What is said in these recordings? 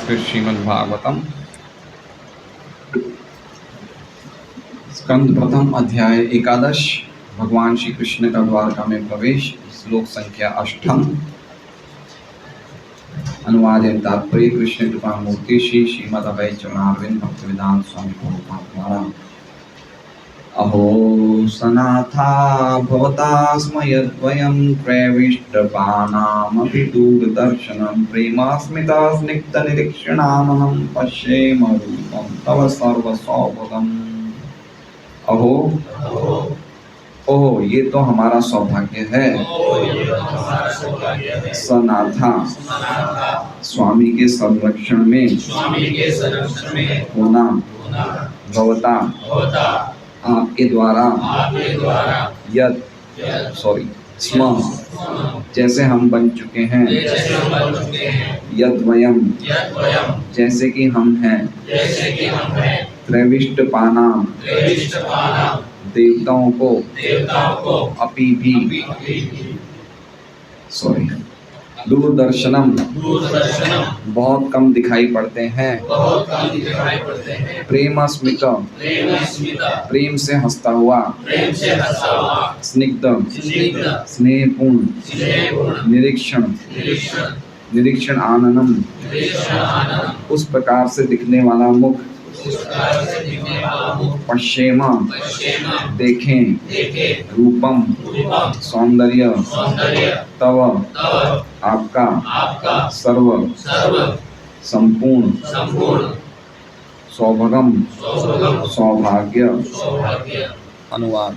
संस्कृत श्रीमद् भागवतम स्कंद प्रथम अध्याय एकादश। भगवान श्री कृष्ण का द्वारका में प्रवेश। श्लोक संख्या 8। अनुवाद एवं तात्पर्य कृष्ण कृपा मूर्ति श्री श्रीमद् अभय चरणारविंद भक्तिवेदांत स्वामी प्रभुपाद द्वारा। अहो सनाथा भवता स्म यद्वयं त्रैविष्टपानामपि दूरदर्शनं प्रेमास्मिता स्निग्धनिरीक्षणामहं पश्येम रूपं तव सर्वसौभगम्। अहो ओहो ये तो हमारा सौभाग्य है। सनाथा स्वामी के संरक्षण में होना भवता आपके द्वारा स्म जैसे हम बन चुके हैं। यद्वयम जैसे कि हम हैं। त्रैविष्टपानां देवताओं को अपि भी दूरदर्शनम बहुत कम दिखाई पड़ते हैं। प्रेमास्मित प्रेम से हंसता हुआ। स्निग्ध स्नेहपूर्ण। निरीक्षण आननम उस प्रकार से दिखने वाला मुख। पश्येम देखें। रूपम सौंदर्य। तव आपका। सर्व संपूर्ण। सौभगम सौभाग्य। अनुवाद।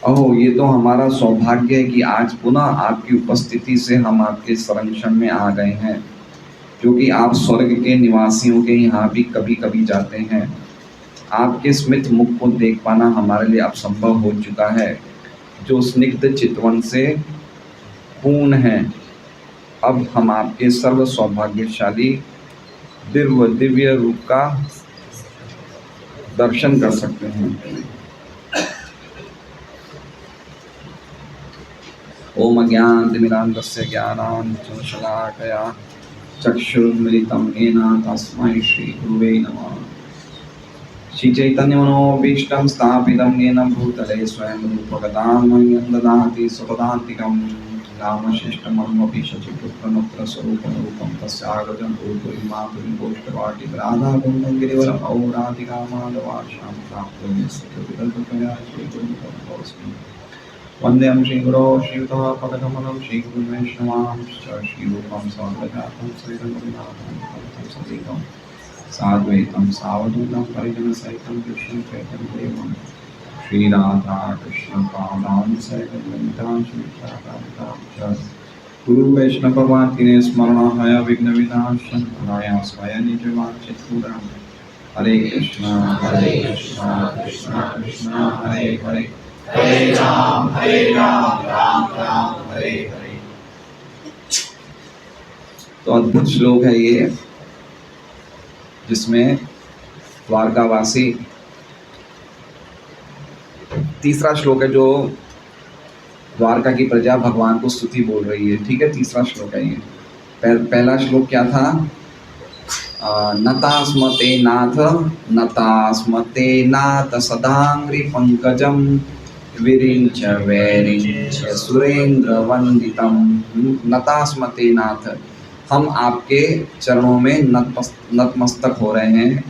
अहो ये तो हमारा सौभाग्य है कि आज पुनः आपकी उपस्थिति से हम आपके संरक्षण में आ गए हैं, क्योंकि आप स्वर्ग के निवासियों के यहाँ भी कभी कभी जाते हैं। आपके स्मित मुख को देख पाना हमारे लिए अब संभव हो चुका है, जो स्निग्ध चितवन से पूर्ण है। अब हम आपके सर्व सौभाग्यशाली दिव्य रूप का दर्शन कर सकते हैं। ओम अज्ञानतिमिरान्धस्य ज्ञानाञ्जनशलाकया चक्षुरुन्मिलितं येन तस्मै श्रीगुरुवे नमः। श्रीचैतन्यमनोभीष्टं स्थापितं येन भूतले स्वयं रूपगतां मह्यं ददाति स्वपदान्तिकं। रामशिष्टमनुमपि शचिपुत्रमुत्र स्वरूपं रूपं तस्यागतं भूतुरिमातुरिगोष्ठवाटिका राधाकुन्दं गिरिवरं औराधिका माधवाश्यां प्राप्तो निःसृतविकल्पतया श्रीगुरुपरमोऽस्मि। वंदेहं श्रीगुरो श्रीयुतः पदकमलं श्रीगुरुवैष्णवांश्च श्रीरूपं साग्रजातं श्रीरङ्गनाथं सजीवं साद्वैतं सावधूतं परिजनसहितं कृष्णं चैतन्यदेवं श्रीराधा कृष्णपादान् सहितं श्रीशाखां गुरुवैष्णव भगवान की स्मरणाय विघ्नविनाशं अनायासमय निजवाञ्छितपूरां। हरे कृष्ण कृष्ण कृष्ण हरे हरे हरे राम राम राम हरे हरे। तो अद्भुत श्लोक है ये, जिसमें द्वारकावासी तीसरा श्लोक है जो द्वारका की प्रजा भगवान को स्तुति बोल रही है। ठीक है, तीसरा श्लोक है ये। पहला श्लोक क्या था? नतास्मते नाथ सदांग्रि पंकजम विरिंच वैरिंच सुरेंद्र वंदितम। नतास्मते नाथ हम आपके चरणों में नतमस्तक हो रहे हैं।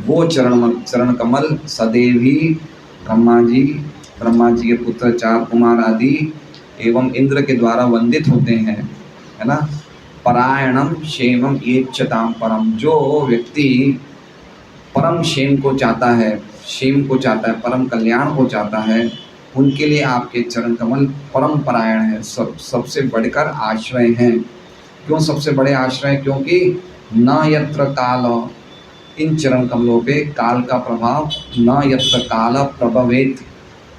वो चरण कमल सदैव ही ब्रह्मा जी के पुत्र 4 कुमार आदि एवं इंद्र के द्वारा वंदित होते हैं, है ना। परायणम क्षेमम इच्छताम परम, जो व्यक्ति परम क्षेम को चाहता है, परम कल्याण को चाहता है, उनके लिए आपके चरण कमल परम परायण है, सबसे बढ़कर आश्रय हैं। क्यों सबसे बड़े आश्रय? क्योंकि न यत्र काल, इन चरण कमलों पे काल का प्रभाव, न यत्र काल प्रभवेत,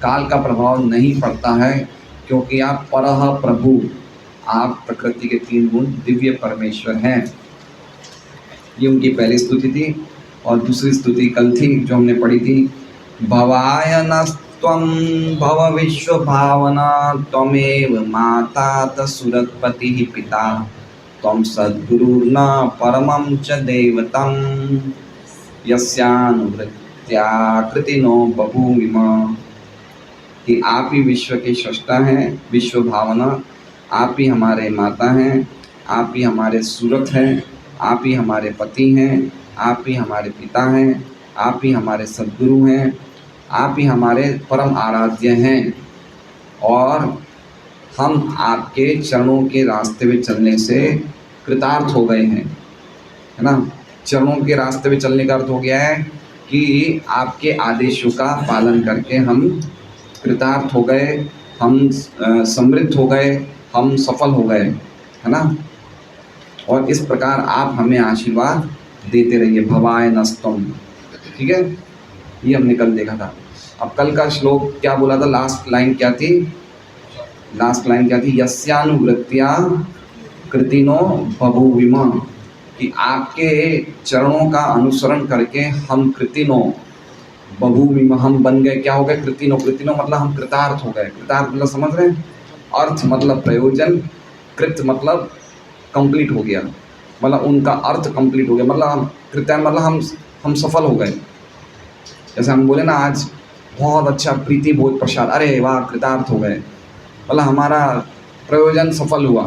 काल का प्रभाव नहीं पड़ता है, क्योंकि आप परह प्रभु, आप प्रकृति के 3 गुण दिव्य परमेश्वर हैं। ये उनकी पहली स्तुति थी। और दूसरी स्तुति कल थी जो हमने पढ़ी थी। भवायनस्त्वं भव विश्व भावना त्वमेव माता तसुरत्पतिः पिता त्वं सद्गुरुर्न परमं च दैवतं यस्यानुवृत्त्या कृतिनो बभूविम। कि आप ही विश्व के सृष्टा हैं, विश्व भावना, आप ही हमारे माता हैं, आप ही हमारे सूरत हैं, आप ही हमारे पति हैं, आप ही हमारे पिता हैं, आप ही हमारे सद्गुरु हैं, आप ही हमारे परम आराध्य हैं। और हम आपके चरणों के रास्ते में चलने से कृतार्थ हो गए हैं, है ना। चरणों के रास्ते में चलने का अर्थ हो गया है कि आपके आदेशों का पालन करके हम कृतार्थ हो गए, हम समृद्ध हो गए, हम सफल हो गए, है ना। और इस प्रकार आप हमें आशीर्वाद देते रहिए। भवाय नस्तम, ठीक है, ये हमने कल देखा था। अब कल का श्लोक क्या बोला था, लास्ट लाइन क्या थी, लास्ट लाइन क्या थी, यस्यानुवृत्त्या कृतिनो बभूविम। कि आपके चरणों का अनुसरण करके हम कृतिनो बभूविम, हम बन गए, क्या हो गए, कृतिनो। कृतिनो मतलब हम कृतार्थ हो गए। कृतार्थ मतलब समझ रहे हैं, अर्थ मतलब प्रयोजन, कृत मतलब कंप्लीट हो गया, मतलब उनका अर्थ कंप्लीट हो गया, मतलब हम कृत्यान मतलब हम सफल हो गए। जैसे हम बोले ना आज बहुत अच्छा प्रीति भोज प्रसाद, अरे वाह कृतार्थ हो गए, मतलब हमारा प्रयोजन सफल हुआ।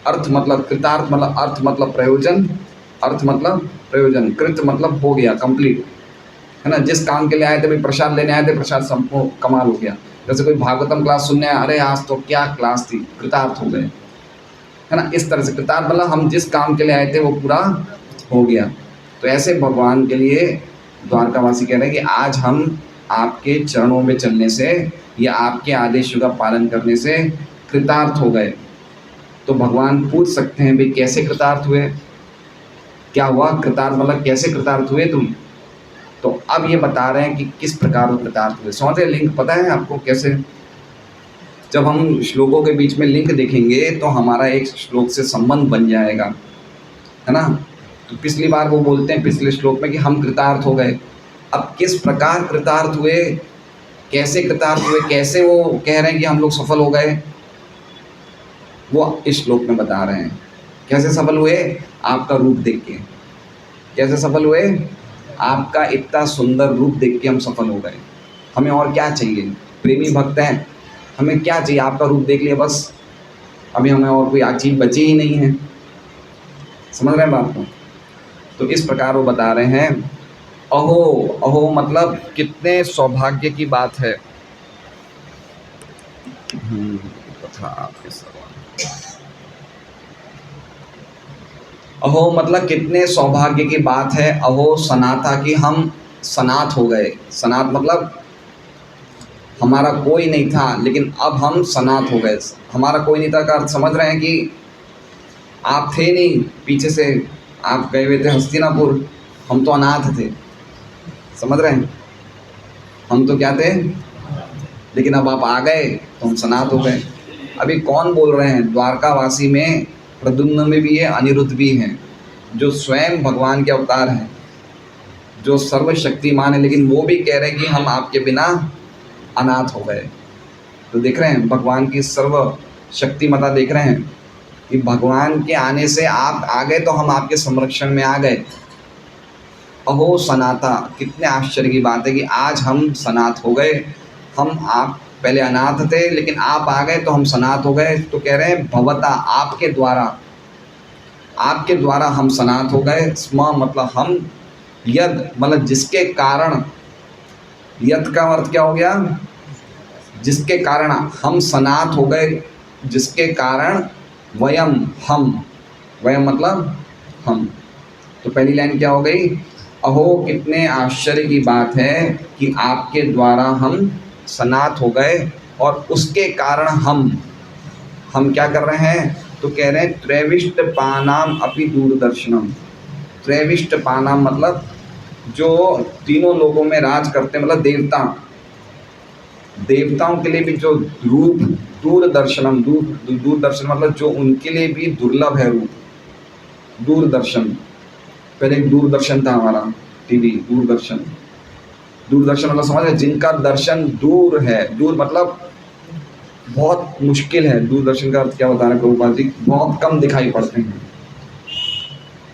अर्थ मतलब कृतार्थ मतलब अर्थ मतलब प्रयोजन, अर्थ मतलब प्रयोजन, कृत मतलब हो गया, कंप्लीट, है ना। जिस काम के लिए आए थे, भाई प्रसाद लेने आए थे, प्रसाद संपूर्ण कमाल हो गया। जैसे कोई भागवतम क्लास सुनने आया, अरे आज तो क्या क्लास थी, कृतार्थ हो गए, है ना। इस तरह से कृतार्थ मतलब हम जिस काम के लिए आए थे वो पूरा हो गया। तो ऐसे भगवान के लिए द्वारकावासी कह रहे हैं कि आज हम आपके चरणों में चलने से या आपके आदेशों का पालन करने से कृतार्थ हो गए। तो भगवान पूछ सकते हैं, भाई कैसे कृतार्थ हुए, क्या हुआ कृतार्थ, मतलब कैसे कृतार्थ हुए तुम। तो अब ये बता रहे हैं कि किस प्रकार कृतार्थ हुए। समझ रहे, लिंक पता है आपको कैसे। जब हम श्लोकों के बीच में लिंक देखेंगे तो हमारा एक श्लोक से संबंध बन जाएगा, है ना। तो पिछली बार वो बोलते हैं पिछले श्लोक में कि हम कृतार्थ हो गए। अब किस प्रकार कृतार्थ हुए, कैसे कृतार्थ हुए, कैसे वो कह रहे हैं कि हम लोग सफल हो गए, वो इस श्लोक में बता रहे हैं। कैसे सफल हुए, आपका रूप देख के। कैसे सफल हुए, आपका इतना सुंदर रूप देख के हम सफल हो गए। हमें और क्या चाहिए, प्रेमी भक्त हैं, हमें क्या चाहिए, आपका रूप देख लिया बस, अभी हमें और कोई चीज बची ही नहीं है। समझ रहे हैं बात को। तो इस प्रकार वो बता रहे हैं, अहो, अहो मतलब कितने सौभाग्य की बात है। तथा आपके सवाल, अहो मतलब कितने सौभाग्य की बात है। अहो सनाथा कि हम सनाथ हो गए। सनाथ मतलब हमारा कोई नहीं था लेकिन अब हम सनाथ हो गए। हमारा कोई नहीं था का अर्थ समझ रहे हैं कि आप थे नहीं, पीछे से आप गए हुए थे हस्तिनापुर, हम तो अनाथ थे। समझ रहे हैं, हम तो क्या थे, लेकिन अब आप आ गए तो हम सनाथ हो गए। अभी कौन बोल रहे हैं, द्वारकावासी में प्रद्युम्न में भी है, अनिरुद्ध भी हैं, जो स्वयं भगवान के अवतार हैं, जो सर्वशक्तिमान है, लेकिन वो भी कह रहे हैं कि हम आपके बिना अनाथ हो गए। तो देख रहे हैं भगवान की सर्व शक्तिमता, देख रहे हैं कि भगवान के आने से आप आ गए तो हम आपके संरक्षण में आ गए। अहो सनाथा, कितने आश्चर्य की बात है कि आज हम सनाथ हो गए। हम आप पहले अनाथ थे लेकिन आप आ गए तो हम सनाथ हो गए। तो कह रहे हैं भवता, आपके द्वारा, आपके द्वारा हम सनाथ हो गए। स्म मतलब हम, यद मतलब जिसके कारण, यद का अर्थ क्या हो गया, जिसके कारण हम सनाथ हो गए, जिसके कारण वयम हम, वयम मतलब हम। तो पहली लाइन क्या हो गई, अहो कितने आश्चर्य की बात है कि आपके द्वारा हम सनाथ हो गए और उसके कारण हम क्या कर रहे हैं। तो कह रहे हैं त्रैविष्ट पानाम अपि दूरदर्शनम। त्रैविष्ट पानाम मतलब जो तीनों लोगों में राज करते हैं, मतलब देवता, देवताओं के लिए भी जो रूप, दूरदर्शनम, दूरदर्शन मतलब जो उनके लिए भी दुर्लभ है रूप, दूरदर्शन। पहले एक दूरदर्शन था हमारा टीवी, दूरदर्शन, दूरदर्शन मतलब समझ है, जिनका दर्शन दूर है, दूर मतलब बहुत मुश्किल है। दूरदर्शन का अर्थ क्या बता रहे हैं प्रभुपाद जी, बहुत कम दिखाई पड़ते हैं,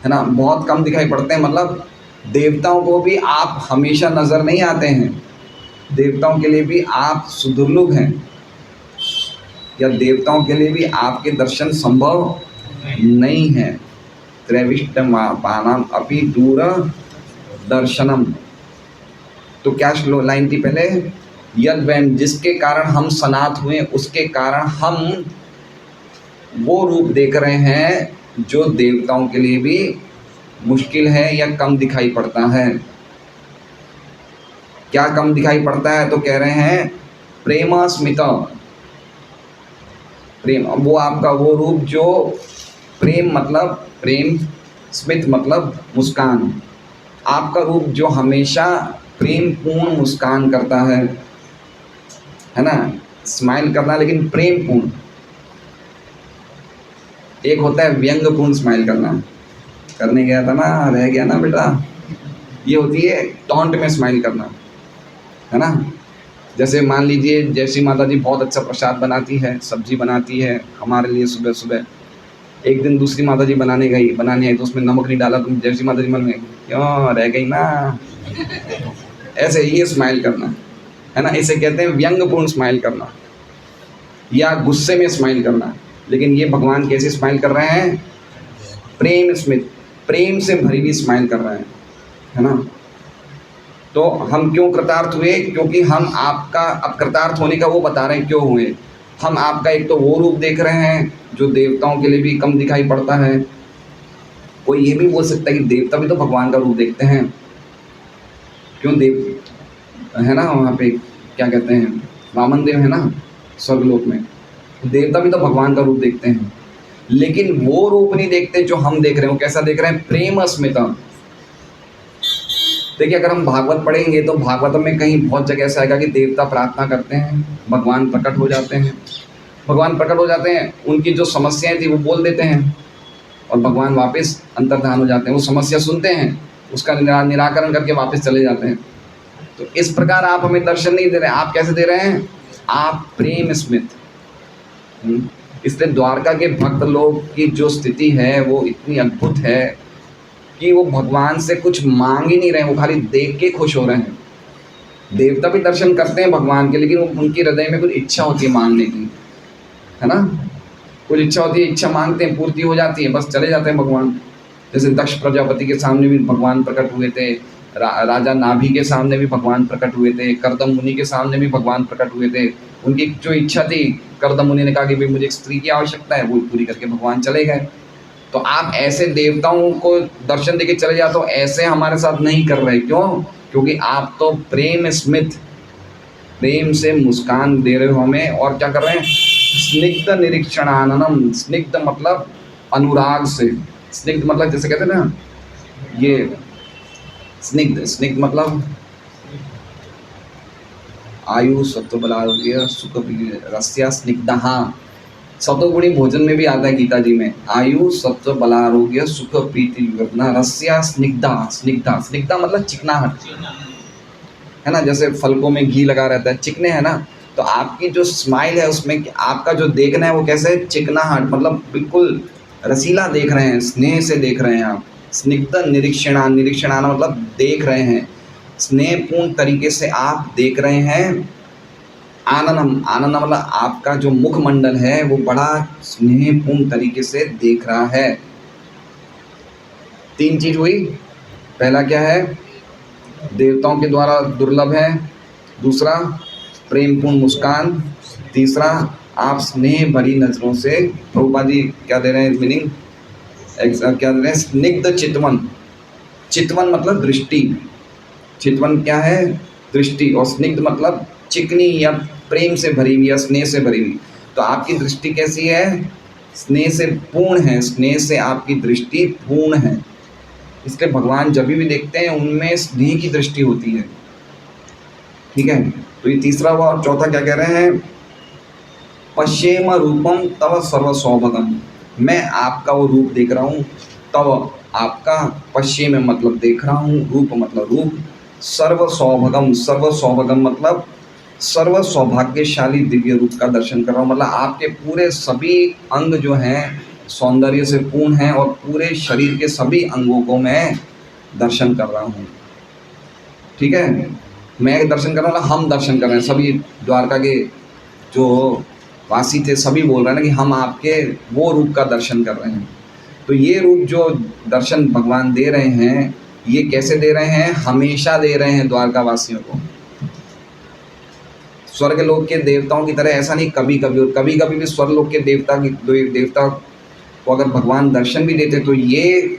है ना, बहुत कम दिखाई पड़ते हैं। मतलब देवताओं को भी आप हमेशा नज़र नहीं आते हैं, देवताओं के लिए भी आप सुदुर्लभ हैं, या देवताओं के लिए भी आपके दर्शन संभव नहीं है। त्रैविष्ट पानाम अपि दूर दर्शनम। तो क्या लाइन थी पहले, यद वैन, जिसके कारण हम सनात हुए, उसके कारण हम वो रूप देख रहे हैं जो देवताओं के लिए भी मुश्किल है या कम दिखाई पड़ता है। क्या कम दिखाई पड़ता है? तो कह रहे हैं प्रेम स्मित, प्रेम, वो आपका वो रूप जो प्रेम मतलब प्रेम, स्मित मतलब मुस्कान, आपका रूप जो हमेशा प्रेम पूर्ण मुस्कान करता है ना, स्माइल करना लेकिन प्रेम पूर्ण। एक होता है व्यंग्यपूर्ण स्माइल करना, करने गया था ना, रह गया ना बेटा, ये होती है टॉन्ट में स्माइल करना, है ना। जैसे मान लीजिए जैसी माता जी बहुत अच्छा प्रसाद बनाती है, सब्जी बनाती है हमारे लिए सुबह सुबह, एक दिन दूसरी माता जी बनाने आई तो उसमें नमक नहीं डाला, तो जैसी माता जी मन में क्यों रह गई ना, ऐसे ये स्माइल करना, है ना, इसे कहते हैं व्यंग्यपूर्ण स्माइल करना या गुस्से में स्माइल करना। लेकिन ये भगवान कैसे स्माइल कर रहे हैं? प्रेम स्मित, प्रेम से भरी हुई स्माइल कर रहे हैं, है ना। तो हम क्यों कृतार्थ हुए? क्योंकि हम आपका, अब कृतार्थ होने का वो बता रहे हैं क्यों हुए। हम आपका एक तो वो रूप देख रहे हैं जो देवताओं के लिए भी कम दिखाई पड़ता है। कोई ये भी बोल सकता है कि देवता भी तो भगवान का रूप देखते हैं, क्यों देव, है ना, वहाँ पे क्या कहते हैं, वामन देव है ना स्वर्गलोक में, देवता भी तो भगवान का रूप देखते हैं, लेकिन वो रूप नहीं देखते जो हम देख रहे हैं। वो कैसा देख रहे हैं? प्रेम स्मिता। देखिए अगर हम भागवत पढ़ेंगे तो भागवत में कहीं बहुत जगह ऐसा आएगा कि देवता प्रार्थना करते हैं, भगवान प्रकट हो जाते हैं, भगवान प्रकट हो जाते हैं, उनकी जो समस्याएं थी वो बोल देते हैं और भगवान वापस अंतर्धान हो जाते हैं। वो समस्या सुनते हैं, उसका निराकरण करके वापस चले जाते हैं। तो इस प्रकार आप हमें दर्शन नहीं दे रहे हैं। आप कैसे दे रहे हैं? आप प्रेम स्मित। इसलिए द्वारका के भक्त लोग की जो स्थिति है वो इतनी अद्भुत है कि वो भगवान से कुछ मांग ही नहीं रहे हैं, वो खाली देख के खुश हो रहे हैं। देवता भी दर्शन करते हैं भगवान के, लेकिन उनकी हृदय में कुछ इच्छा होती है मांगने की, है ना, कुछ इच्छा होती है, इच्छा मांगते हैं, पूर्ति हो जाती है, बस चले जाते हैं भगवान। जैसे दक्ष प्रजापति के सामने भी भगवान प्रकट हुए थे, राजा नाभि के सामने भी भगवान प्रकट हुए थे, कर्दम मुनि के सामने भी भगवान प्रकट हुए थे। उनकी जो इच्छा थी, कर्दम मुनि ने कहा कि भाई मुझे एक स्त्री की आवश्यकता है, वो पूरी करके भगवान चले गए। तो आप ऐसे देवताओं को दर्शन देके चले जाते हो, ऐसे हमारे साथ नहीं कर रहे। क्यों? क्योंकि आप तो प्रेम स्मित, प्रेम से मुस्कान दे रहे हो हमें, और क्या कर रहे हैं? स्निग्ध निरीक्षणाननम। स्निग्ध मतलब अनुराग से, स्निग्ध मतलब जैसे कहते हैं ना, ये स्निग्ध, स्निग्ध मतलब आयु सत्व बल आरोग्य सुख रस्या स्निग्धा। सतोगुणी भोजन में भी आता है गीता जी में, आयु सत्व बल आरोग्य सुख प्रीति विवर्धना रस्या स्निग्धा। स्निग्धा, स्निग्धा मतलब चिकनाहट, है ना, जैसे फलकों में घी लगा रहता है, चिकने, है ना। तो आपकी जो स्माइल है उसमें आपका जो देखना है वो कैसे है? चिकनाहट, मतलब बिल्कुल रसीला देख रहे हैं, स्नेह से देख रहे हैं आप। स्निग्ध निरीक्षणा, निरीक्षणाना मतलब देख रहे हैं, स्नेहपूर्ण तरीके से आप देख रहे हैं। आनंदम, आनंद मतलब आपका जो मुखमंडल है वो बड़ा स्नेहपूर्ण तरीके से देख रहा है। तीन चीज हुई। पहला क्या है? देवताओं के द्वारा दुर्लभ है। दूसरा प्रेमपूर्ण मुस्कान। तीसरा आप स्नेह भरी नजरों से, प्रभुपाद जी क्या दे रहे हैं मीनिंग, क्या दे रहे हैं? स्निग्ध चितवन। चितवन मतलब दृष्टि, चितवन क्या है? दृष्टि। और स्निग्ध मतलब चिकनी या प्रेम से भरी हुई या स्नेह से भरी हुई। तो आपकी दृष्टि कैसी है? स्नेह से पूर्ण है, स्नेह से आपकी दृष्टि पूर्ण है। इसलिए भगवान जब भी देखते हैं उनमें स्नेह की दृष्टि होती है, ठीक है। तो ये तीसरा हुआ। और चौथा क्या कह रहे हैं? पश्येम रूपम तव सर्व सौभगम। मैं आपका वो रूप देख रहा हूँ, तव आपका, पश्येम मतलब देख रहा हूँ, रूप मतलब रूप, सर्व सौभगम, सर्व सौभगम मतलब सर्व सौभाग्यशाली दिव्य रूप का दर्शन कर रहा हूँ। मतलब आपके पूरे सभी अंग जो हैं सौंदर्य से पूर्ण है और पूरे शरीर के सभी अंगों को मैं दर्शन कर रहा हूँ। ठीक है, मैं दर्शन कर रहा हूँ, हम दर्शन कर रहे हैं, सभी द्वारका के जो वासी थे सभी बोल रहे हैं ना कि हम आपके वो रूप का दर्शन कर रहे हैं। तो ये रूप जो दर्शन भगवान दे रहे हैं, ये कैसे दे रहे हैं? हमेशा दे रहे हैं द्वारका वासियों को। स्वर्ग लोक के देवताओं की तरह ऐसा नहीं कभी कभी, और कभी कभी भी स्वर्ग लोक के देवता को अगर भगवान दर्शन भी देते तो ये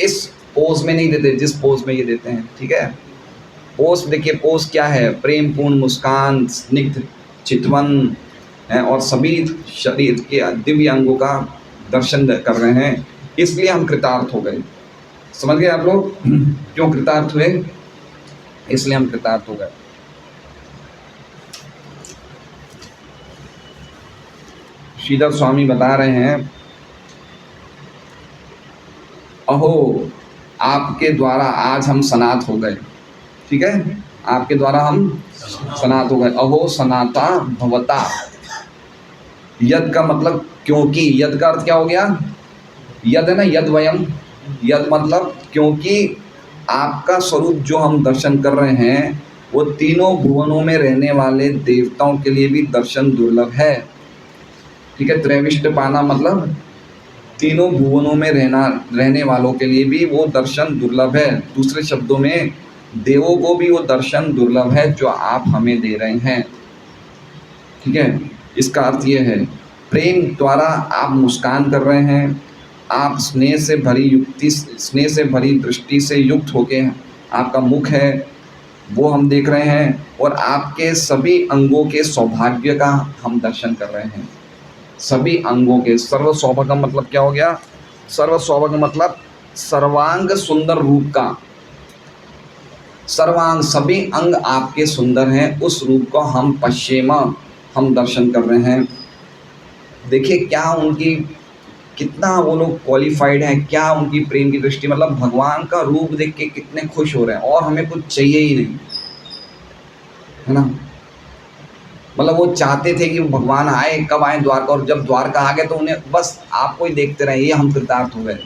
इस पोज में नहीं देते जिस पोज में ये देते हैं। ठीक है, पोज देखिए, पोज क्या है? प्रेम पूर्ण मुस्कान, स्निग्ध चितवन है और सभी शरीर के दिव्य अंगों का दर्शन कर रहे हैं। इसलिए हम कृतार्थ हो गए। समझ गए आप लोग क्यों कृतार्थ हुए? इसलिए हम कृतार्थ हो गए। श्रीधर स्वामी बता रहे हैं, अहो आपके द्वारा आज हम सनात हो गए। ठीक है, आपके द्वारा हम सनात हो गए। अहो सनाता भवता, यद का मतलब क्योंकि, यद का अर्थ क्या हो गया? यद है ना, यद वयम, यद मतलब क्योंकि आपका स्वरूप जो हम दर्शन कर रहे हैं वो तीनों भुवनों में रहने वाले देवताओं के लिए भी दर्शन दुर्लभ है। ठीक है, त्रैविष्ट पाना मतलब तीनों भुवनों में रहने वालों के लिए भी वो दर्शन दुर्लभ है। दूसरे शब्दों में देवों को भी वो दर्शन दुर्लभ है जो आप हमें दे रहे हैं। ठीक है, इसका अर्थ ये है, प्रेम द्वारा आप मुस्कान कर रहे हैं, आप स्नेह से भरी दृष्टि से युक्त होके आपका मुख है वो हम देख रहे हैं, और आपके सभी अंगों के सौभाग्य का हम दर्शन कर रहे हैं। सभी अंगों के, सर्व सौभाग्य मतलब क्या हो गया? सर्व सौभाग्य मतलब सर्वांग सुंदर रूप का, सर्वांग सभी अंग आपके सुंदर हैं, उस रूप को हम पश्चिमा हम दर्शन कर रहे हैं। देखिए क्या उनकी, कितना वो लोग क्वालिफाइड हैं, क्या उनकी प्रेम की दृष्टि, मतलब भगवान का रूप देख के कितने खुश हो रहे हैं और हमें कुछ चाहिए ही नहीं, है ना। मतलब वो चाहते थे कि भगवान आए, कब आए द्वारका, और जब द्वारका आ गए तो उन्हें बस आपको ही देखते रहे, ये हम कृतार्थ हो गए,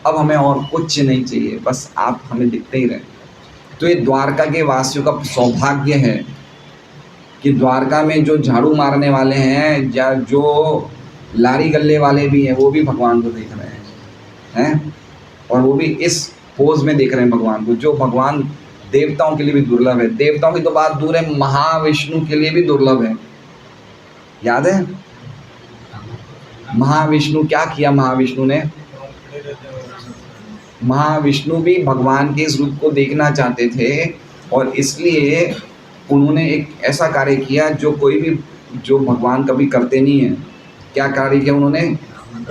अब हमें और कुछ नहीं चाहिए, बस आप हमें दिखते ही रहे। तो ये द्वारका के वासियों का सौभाग्य है कि द्वारका में जो झाड़ू मारने वाले हैं या जो लारी गल्ले वाले भी हैं वो भी भगवान को देख रहे हैं, और वो भी इस पोज में देख रहे हैं भगवान को, जो भगवान देवताओं के लिए भी दुर्लभ है। देवताओं की तो बात दूर है, महाविष्णु के लिए भी दुर्लभ है। याद है महाविष्णु क्या किया? महाविष्णु भी भगवान के इस रूप को देखना चाहते थे, और इसलिए उन्होंने एक ऐसा कार्य किया जो कोई भी, जो भगवान कभी करते नहीं है। क्या कार्य किया उन्होंने?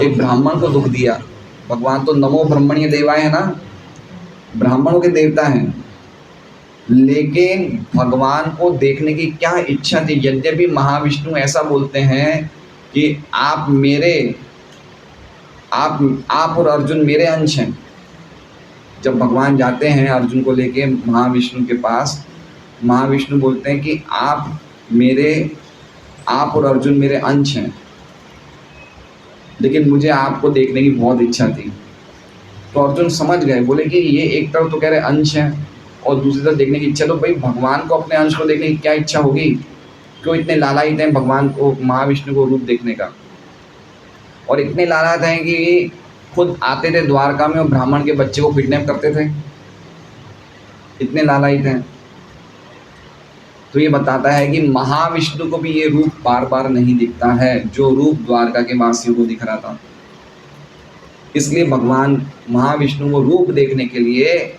एक ब्राह्मण को दुख दिया। भगवान तो नमो ब्रह्मण्य देवाय है ना, ब्राह्मणों के देवता हैं, लेकिन भगवान को देखने की क्या इच्छा थी। यद्यपि महाविष्णु ऐसा बोलते हैं कि आप और अर्जुन मेरे अंश हैं। जब भगवान जाते हैं अर्जुन को लेके महाविष्णु के पास, महाविष्णु बोलते हैं कि आप और अर्जुन मेरे अंश हैं, लेकिन मुझे आपको देखने की बहुत इच्छा थी। तो अर्जुन समझ गए, बोले कि ये एक तरफ तो कह रहे अंश हैं और दूसरी तरफ देखने की इच्छा, तो भाई भगवान को अपने अंश को देखने की क्या इच्छा होगी? क्यों इतने लालायित हैं भगवान को, महाविष्णु को रूप देखने का, और इतने लालायित हैं कि खुद आते थे द्वारका में और ब्राह्मण के बच्चे को किडनैप करते थे, इतने लालायित हैं। तो ये बताता है कि महाविष्णु को भी ये रूप बार बार नहीं दिखता है जो रूप द्वारका के वासियों को दिख रहा था। इसलिए भगवान महाविष्णु को रूप देखने के लिए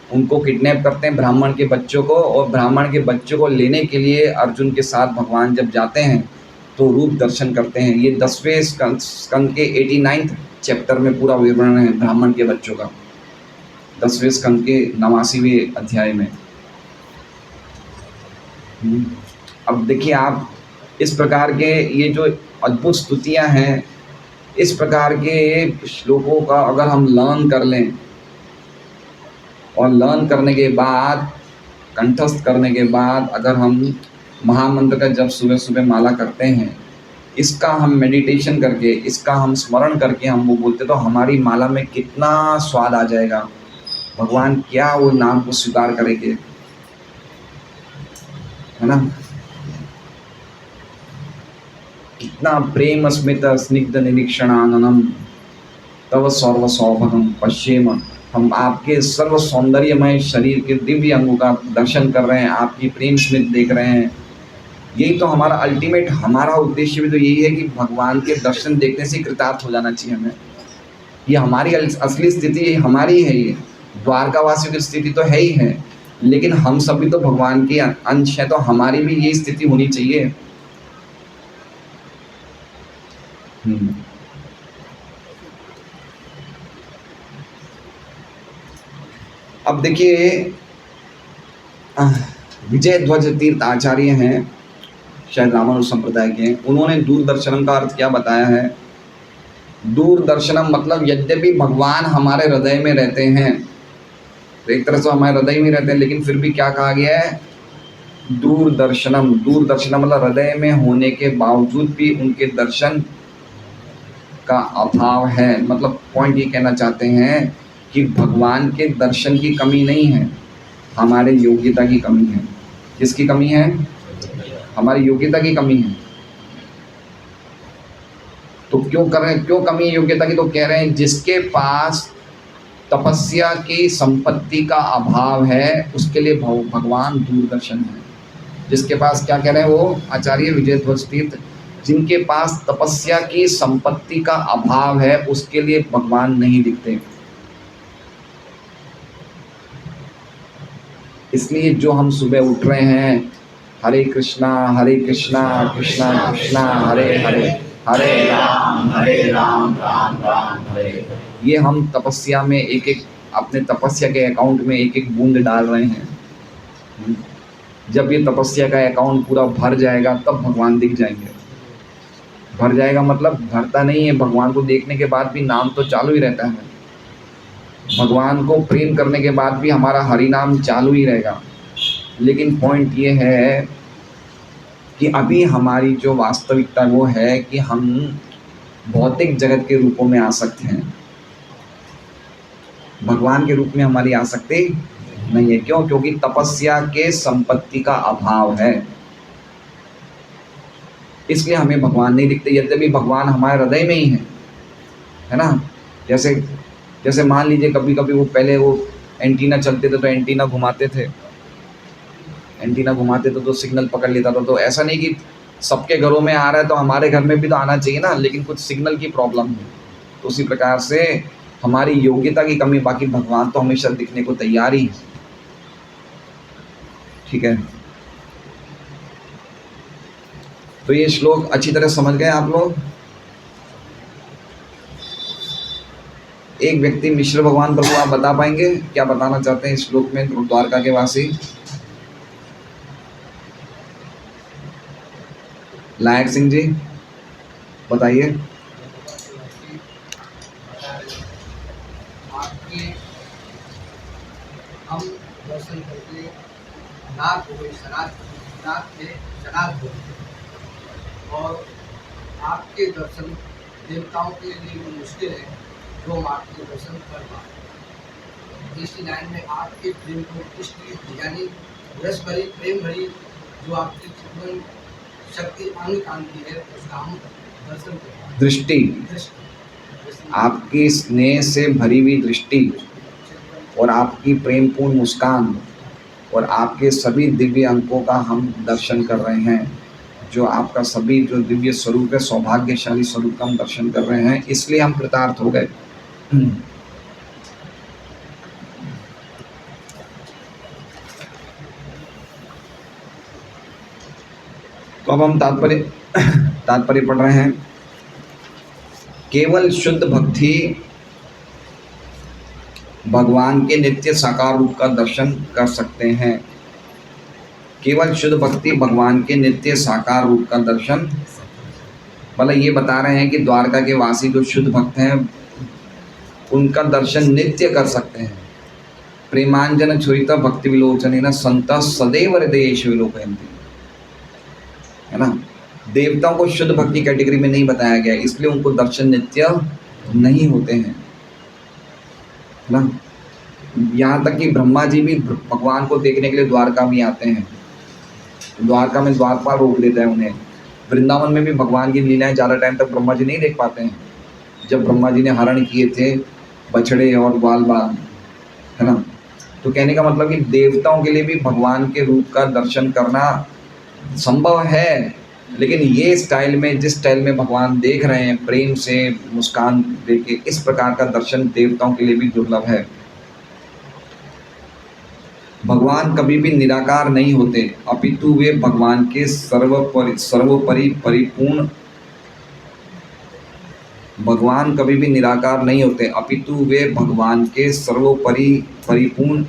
उनको किडनैप करते हैं, ब्राह्मण के बच्चों को, और ब्राह्मण के बच्चों को लेने के लिए अर्जुन के साथ भगवान जब जाते हैं तो रूप दर्शन करते हैं। ये 10वें स्कंद के 89 चैप्टर में पूरा विवरण है ब्राह्मण के बच्चों का, 10वें स्कंद के 89वें अध्याय में। अब देखिए आप, इस प्रकार के ये जो अद्भुत स्तुतियाँ हैं, इस प्रकार के श्लोकों का अगर हम लर्न कर लें, और लर्न करने के बाद, कंठस्थ करने के बाद, अगर हम महामंत्र का जब सुबह सुबह माला करते हैं इसका हम मेडिटेशन करके, इसका हम स्मरण करके हम वो बोलते तो हमारी माला में कितना स्वाद आ जाएगा। भगवान क्या वो नाम को स्वीकार करेंगे, है ना। कितना प्रेम स्मित स्निग्ध निरीक्षणाननम तव सर्व सौभगम पश्चिम। हम आपके सर्व सौंदर्यमय शरीर के दिव्य अंगों का दर्शन कर रहे हैं, आपकी प्रेम स्मित देख रहे हैं। यही तो हमारा अल्टीमेट, हमारा उद्देश्य भी तो यही है कि भगवान के दर्शन देखने से कृतार्थ हो जाना चाहिए हमें। ये हमारी असली स्थिति हमारी है, ये द्वारकावासियों की स्थिति तो है ही है, लेकिन हम सभी तो भगवान के अंश हैं, तो हमारी भी ये स्थिति होनी चाहिए। अब देखिए, विजय ध्वज तीर्थ आचार्य हैं, शायद रामानुज संप्रदाय के हैं, उन्होंने दूरदर्शनम का अर्थ क्या बताया है। दूरदर्शनम मतलब यद्यपि भगवान हमारे हृदय में रहते हैं, तो एक तरह से हमारे हृदय में रहते हैं, लेकिन फिर भी क्या कहा गया है, दूरदर्शनम। दूरदर्शनम मतलब हृदय में होने के बावजूद भी उनके दर्शन का अभाव है। मतलब पॉइंट ये कहना चाहते हैं कि भगवान के दर्शन की कमी नहीं है, हमारे योग्यता की कमी है। किसकी कमी है, हमारी योग्यता की कमी है। तो क्यों कर रहे हैं, क्यों कमी है योग्यता की, तो कह रहे हैं जिसके पास तपस्या की संपत्ति का अभाव है उसके लिए भगवान दूरदर्शन है। जिसके पास, क्या कह रहे हैं वो आचार्य विजय ध्वज तीर्थ, जिनके पास तपस्या की संपत्ति का अभाव है उसके लिए भगवान नहीं दिखते। इसलिए जो हम सुबह उठ रहे हैं, हरे कृष्णा कृष्णा कृष्णा हरे हरे, हरे राम राम राम हरे, ये हम तपस्या में एक एक अपने तपस्या के अकाउंट में एक एक बूंद डाल रहे हैं। जब ये तपस्या का अकाउंट पूरा भर जाएगा तब भगवान दिख जाएंगे। भर जाएगा मतलब भरता नहीं है, भगवान को देखने के बाद भी नाम तो चालू ही रहता है, भगवान को प्रेम करने के बाद भी हमारा हरि नाम चालू ही रहेगा। लेकिन पॉइंट ये है कि अभी हमारी जो वास्तविकता वो है कि हम भौतिक जगत के रूपों में आसक्त हैं, भगवान के रूप में हमारी आसक्ति नहीं है। क्यों, क्योंकि तपस्या के संपत्ति का अभाव है, इसलिए हमें भगवान नहीं दिखते। यद्यपि भगवान हमारे हृदय में ही है ना। जैसे जैसे मान लीजिए कभी कभी वो पहले वो एंटीना चलते थे तो एंटीना घुमाते थे, एंटीना घुमाते थे तो सिग्नल पकड़ लेता था। तो ऐसा नहीं कि सबके घरों में आ रहा है तो हमारे घर में भी तो आना चाहिए ना, लेकिन कुछ सिग्नल की प्रॉब्लम है। तो उसी प्रकार से हमारी योग्यता की कमी, बाकी भगवान तो हमेशा दिखने को तैयार ही है। ठीक है, तो ये श्लोक अच्छी तरह समझ गए आप लोग। एक व्यक्ति मिश्र भगवान प्रभु, आप बता पाएंगे क्या बताना चाहते हैं इस श्लोक में द्वारका के वासी। लायक सिंह जी बताइए। हम दर्शन करके नाथ हो गए, नाथ थे जनाथ हो, और आपके दर्शन देवताओं के लिए मुश्किल है जो हम आपके दर्शन कर पाए। दृष्टि लाइन में आपके प्रेम को दृष्टि यानी रस भरी प्रेम भरी जो आपकी जीवन शक्ति अंग कांति है उसका हम दर्शन कर। दृष्टि, आपकी स्नेह से भरी हुई दृष्टि और आपकी प्रेमपूर्ण मुस्कान और आपके सभी दिव्य अंकों का हम दर्शन कर रहे हैं। जो आपका सभी जो दिव्य स्वरूप है, सौभाग्यशाली स्वरूप का हम दर्शन कर रहे हैं, इसलिए हम कृतार्थ हो गए। तो अब हम तात्पर्य पढ़ रहे हैं। केवल शुद्ध भक्ति भगवान के नित्य साकार रूप का दर्शन कर सकते हैं। केवल शुद्ध भक्ति भगवान के नित्य साकार रूप का दर्शन, मतलब ये बता रहे हैं कि द्वारका के वासी जो शुद्ध भक्त हैं उनका दर्शन नित्य कर सकते हैं। प्रेमांजन छुरिता भक्ति विलोचन न संत सदैव हृदयेषु विलोकयन्ति, है ना। देवताओं को शुद्ध भक्ति कैटेगरी में नहीं बताया गया, इसलिए उनको दर्शन नित्य नहीं होते हैं ना। यहाँ तक कि ब्रह्मा जी भी भगवान को देखने के लिए द्वारका में आते हैं, द्वारका में द्वारपाल रोक देता है उन्हें। वृंदावन में भी भगवान की लीलाएं ज़्यादा टाइम तक ब्रह्मा जी नहीं देख पाते हैं। जब ब्रह्मा जी ने हरण किए थे बछड़े और ग्वाल बाल, है ना, तो कहने का मतलब कि देवताओं के लिए भी भगवान के रूप का दर्शन करना संभव है, लेकिन ये स्टाइल में, जिस स्टाइल में भगवान देख रहे हैं, प्रेम से मुस्कान देके, इस प्रकार का दर्शन देवताओं के लिए भी दुर्लभ है। भगवान कभी भी निराकार नहीं होते, अपितु वे भगवान के सर्वोपरि परिपूर्ण, भगवान कभी भी निराकार नहीं होते, अपितु वे भगवान के सर्वोपरि परिपूर्ण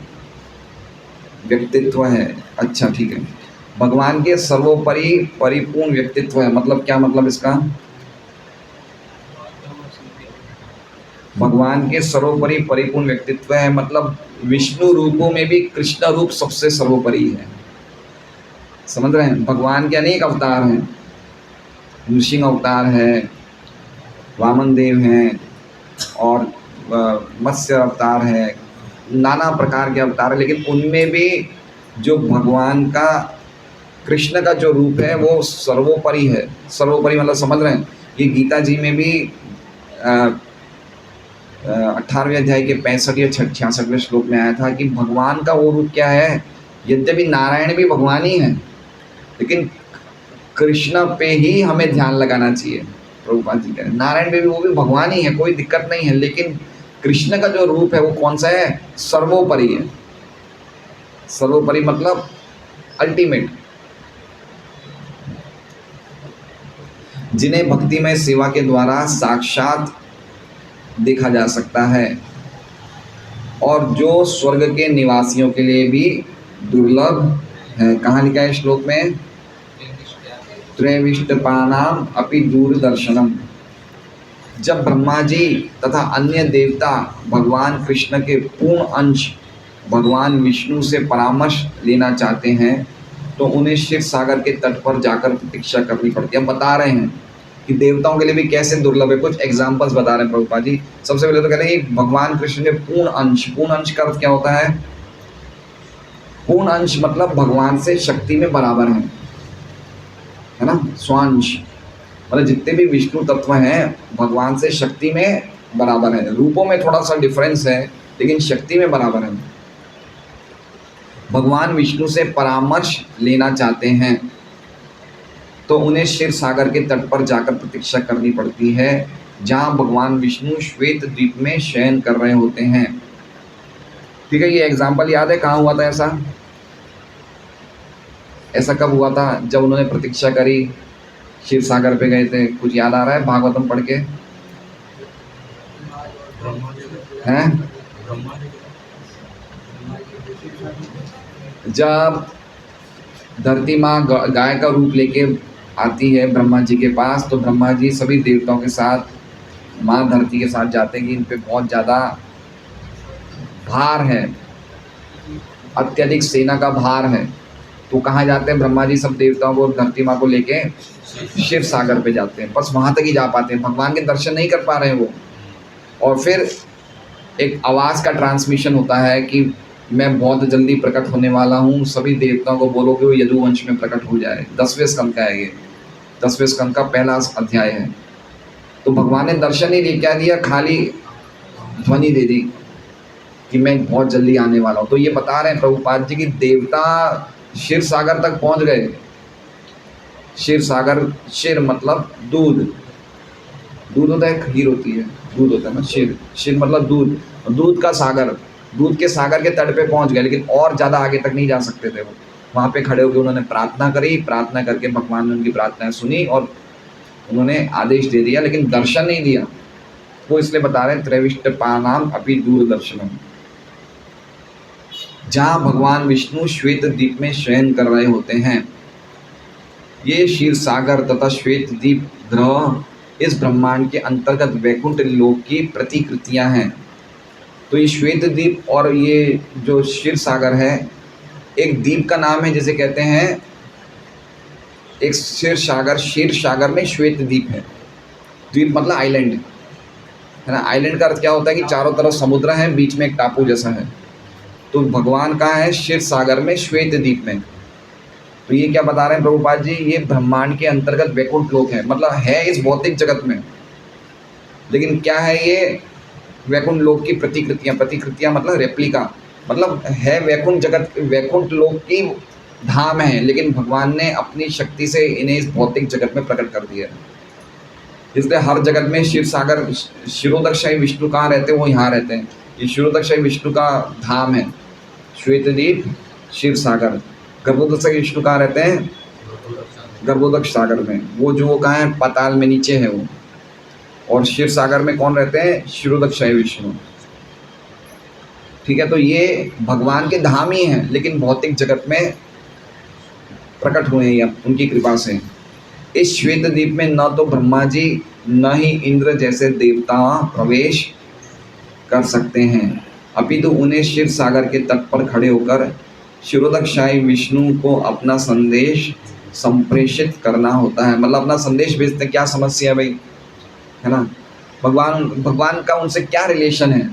व्यक्तित्व है। अच्छा ठीक है, भगवान के सर्वोपरि परिपूर्ण व्यक्तित्व है, मतलब क्या मतलब इसका? भगवान के सर्वोपरि परिपूर्ण व्यक्तित्व है मतलब विष्णु रूपों में भी कृष्ण रूप सबसे सर्वोपरि है। समझ रहे हैं? भगवान के अनेक अवतार हैं, नृसिंह अवतार है, वामन देव हैं, और मत्स्य अवतार है, नाना प्रकार के अवतार है, लेकिन उनमें भी जो भगवान का, कृष्ण का जो रूप है वो सर्वोपरि है। सर्वोपरि मतलब समझ रहे हैं? ये गीता जी में भी 18वें अध्याय के 65 या 66वें श्लोक में आया था कि भगवान का वो रूप क्या है। यद्यपि नारायण भी भगवान ही है, लेकिन कृष्ण पे ही हमें ध्यान लगाना चाहिए। प्रभुपाद जी कह रहे हैं नारायण में भी वो भी भगवान ही है, कोई दिक्कत नहीं है, लेकिन कृष्ण का जो रूप है वो कौन सा है? सर्वोपरि है। सर्वोपरि मतलब अल्टीमेट, जिन्हें भक्तिमय सेवा के द्वारा साक्षात देखा जा सकता है, और जो स्वर्ग के निवासियों के लिए भी दुर्लभ है। कहाँ लिखा है श्लोक में? त्रैविष्टपानाम अपि दूरदर्शनम। जब ब्रह्मा जी तथा अन्य देवता भगवान कृष्ण के पूर्ण अंश भगवान विष्णु से परामर्श लेना चाहते हैं तो उन्हें क्षीर सागर के तट पर जाकर प्रतीक्षा करनी पड़ती है। हम बता रहे हैं कि देवताओं के लिए भी कैसे दुर्लभ है, कुछ एग्जाम्पल्स बता रहे हैं प्रभुपाद जी। सबसे पहले तो कह रहे हैं भगवान कृष्ण के पूर्ण अंश। पूर्ण अंश का अर्थ क्या होता है? पूर्ण अंश मतलब भगवान से शक्ति में बराबर है ना। स्वांश मतलब जितने भी विष्णु तत्व हैं भगवान से शक्ति में बराबर है। रूपों में थोड़ा सा डिफरेंस है, लेकिन शक्ति में बराबर है। भगवान विष्णु से परामर्श लेना चाहते हैं तो उन्हें क्षीर सागर के तट पर जाकर प्रतीक्षा करनी पड़ती है, जहां भगवान विष्णु श्वेत द्वीप में शयन कर रहे होते हैं। ठीक है, ये एग्जाम्पल याद है कहाँ हुआ था ऐसा? ऐसा कब हुआ था? जब उन्होंने प्रतीक्षा करी, क्षीर सागर पे गए थे। कुछ याद आ रहा है भागवतम पढ़ के? हैं? जब धरती माँ गाय का रूप लेके आती है ब्रह्मा जी के पास, तो ब्रह्मा जी सभी देवताओं के साथ माँ धरती के साथ जाते हैं कि इन पे बहुत ज़्यादा भार है, अत्यधिक सेना का भार है। तो कहाँ जाते हैं ब्रह्मा जी? सब देवताओं को, धरती माँ को लेके क्षीर सागर पे जाते हैं। बस वहाँ तक ही जा पाते हैं, भगवान के दर्शन नहीं कर पा रहे हैं वो। और फिर एक आवाज़ का ट्रांसमिशन होता है कि मैं बहुत जल्दी प्रकट होने वाला हूँ, सभी देवताओं को बोलो कि वो यदुवंश में प्रकट हो जाए। 10वें स्कंद का है ये, 10वें स्कंद का पहला अध्याय है। तो भगवान ने दर्शन नहीं दिया, क्या दिया? खाली ध्वनि दे दी कि मैं बहुत जल्दी आने वाला हूँ। तो ये बता रहे हैं प्रभुपाद जी कि देवता क्षीर सागर तक पहुँच गए। क्षीर सागर, क्षीर मतलब दूध, दूध होता है, खीर होती है, दूध होता है ना। क्षीर, क्षीर मतलब दूध, दूध का सागर, दूध के सागर के तट पे पहुंच गए, लेकिन और ज़्यादा आगे तक नहीं जा सकते थे वो। वहाँ पे खड़े होकर उन्होंने प्रार्थना करी, प्रार्थना करके भगवान ने उनकी प्रार्थनाएं सुनी और उन्होंने आदेश दे दिया, लेकिन दर्शन नहीं दिया। वो इसलिए बता रहे हैं त्रैविष्टपानाम अपि दूरदर्शनम, जहाँ भगवान विष्णु श्वेत द्वीप में शयन कर रहे होते हैं। ये क्षीर सागर तथा श्वेत द्वीप ग्रह इस ब्रह्मांड के अंतर्गत वैकुंठ लोक की प्रतिकृतियां हैं। तो ये श्वेत द्वीप और ये जो क्षीर सागर है, एक द्वीप का नाम है, जैसे कहते हैं एक क्षीर सागर में श्वेत द्वीप है। द्वीप मतलब आइलैंड, है ना। आइलैंड का अर्थ क्या होता है कि चारों तरफ समुद्र है, बीच में एक टापू जैसा है। तो भगवान कहाँ है? क्षीर सागर में, श्वेत द्वीप में। तो ये क्या बता रहे हैं प्रभुपाद जी? ये ब्रह्मांड के अंतर्गत वैकुंठ लोक है, मतलब है इस भौतिक जगत में, लेकिन क्या है ये? वैकुंठ लोक की प्रतिकृतियाँ। प्रतिकृतियाँ मतलब रेप्लिका, मतलब है वैकुंठ जगत, वैकुंठ लोक की धाम है, लेकिन भगवान ने अपनी शक्ति से इन्हें इस भौतिक जगत में प्रकट कर दिया है। इसलिए हर जगत में शिव सागर, क्षीरोदकशाही विष्णु कहाँ रहते हैं? वो यहाँ रहते हैं। ये क्षीरोदकशाही विष्णु का धाम है, श्वेतद्वीप, क्षीर सागर। गर्भोदकशाही विष्णु कहाँ रहते हैं? गर्भोदक सागर में। वो कहाँ है? पाताल में, नीचे है वो। और क्षीर सागर में कौन रहते हैं? क्षीरोदकशाही विष्णु। ठीक है, तो ये भगवान के धाम ही हैं, लेकिन भौतिक जगत में प्रकट हुए हैं उनकी कृपा से। इस श्वेत द्वीप में न तो ब्रह्मा जी न ही इंद्र जैसे देवता प्रवेश कर सकते हैं, अपितु उन्हें क्षीर सागर के तट पर खड़े होकर क्षीरोदकशाही विष्णु को अपना संदेश संप्रेषित करना होता है। मतलब अपना संदेश भेजते। क्या समस्या है भाई, है ना। भगवान का उनसे क्या रिलेशन है?